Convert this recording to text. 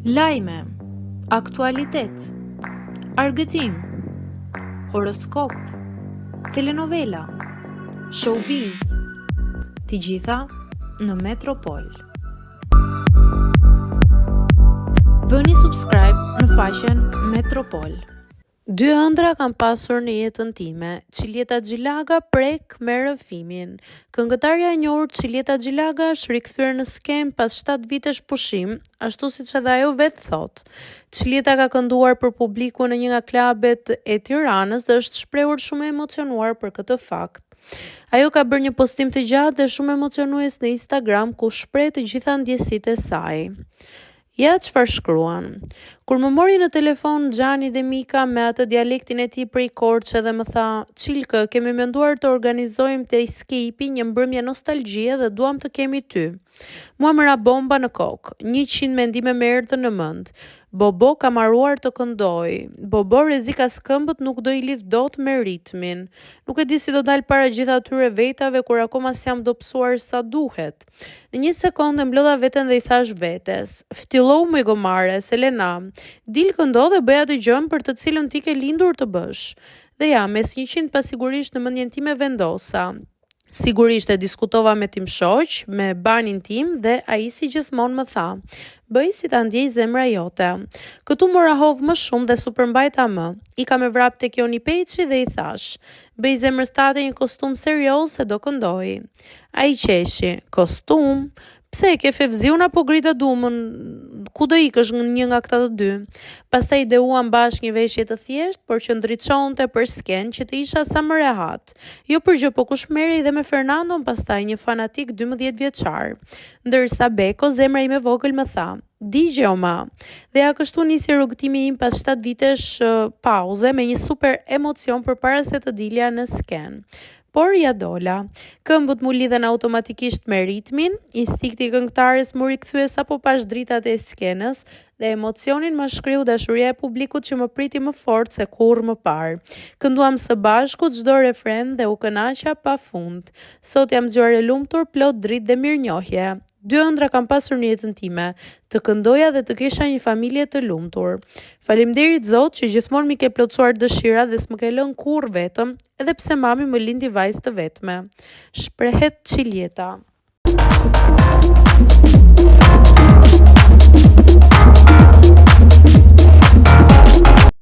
Lajme, aktualitet, argëtim, horoskop, telenovela, showbiz, të gjitha në Metropol. Bëni subscribe në faqen Metropol. Dy ëndra kam pasur në jetën time. Qiljeta Gjilaga prek me rrëfimin. Këngëtarja e njohur Qiljeta Gjilaga është rikthyer në skem pas 7 vitesh pushim, ashtu siç edhe ajo vetë thot. Qiljeta ka kënduar për publikun në një nga klubet e Tiranës dhe është shprehur shumë e emocionuar për këtë fakt. Ajo ka bërë një postim të gjatë dhe shumë emocionues në Instagram ku shpreh të gjitha ndjesitë e saj. Ja çfarë shkruan. Kur më mori në telefon Xhani dhe Mika me atë dialektin e tij prej Korçë dhe më tha: "Çilkë, kemi menduar të organizojmë te Escape një mbrëmje nostalgjie dhe duam të kemi ty." Mua më ra bomba në kokë, 100 mendime më erdhën në mend. Bobo ka marruar të këndoj. Bobo rrezik as këmbët nuk do i lidh dot me ritmin. Nuk e di si do dal para gjithë atyre vetave kur akoma s'jam dobësuar sa duhet. Në 1 sekondë mblodha veten dhe i thash vetes: "Ftillohu me gomare, Selena. Dil këndo dhe bëj atë gjën për të cilën ti ke lindur të bësh." Dhe ja, mes 100 pasigurisht në mendjen time vendosa. Sigurisht e diskutova me tim shoq, me banin tim dhe ai si gjithmonë më tha: "Bëj si ta ndjej zemra jote." Këtu mora hov më shumë dhe supermbajta më. Ika me vrap tek Joni Peçi dhe i thash: "Bëj zemrës tate një kostum serioz se do këndoj." Ai qeshi: "Kostum? Pse e ke fevziun apo grita dumën? Ku do ikësh një nga këta të dy?" Pastaj ideuam bashkë një veshje të thjeshtë, por që ndriçonte për sken që të isha sa më rehat. Jo për gjë, po kush merrej dhe me Fernandon pastaj, një fanatik 12 vjeçar. Ndërsa Beko, zemra ime vogël, më tha: "Digje o ma." Dhe ja kështu nisi rrugëtimi im pas 7 vitesh pauze me një super emocion përpara se të dilja në sken. Por ja dola. Këmbët mu lidhen automatikisht me ritmin, instikti i këngëtares mu rikthye sapo pash dritat e skenës dhe emocionin më shkriu dashuria e publikut që më priti më fort se kurrë më parë. Kënduam së bashku çdo refren dhe u kënaqa pafund. Sot jam zgjuar e lumtur, plot dritë dhe mirënjohje. 2 ëndra kam pasur në jetën time, të këndoja dhe të kisha një familje të lumtur. Faleminderit Zot që gjithmonë mi ke plotësuar dëshirat dhe s'më ke lënë kurrë vetëm, edhe pse mami më lindi vajzë të vetme. Shprehet Qiljeta.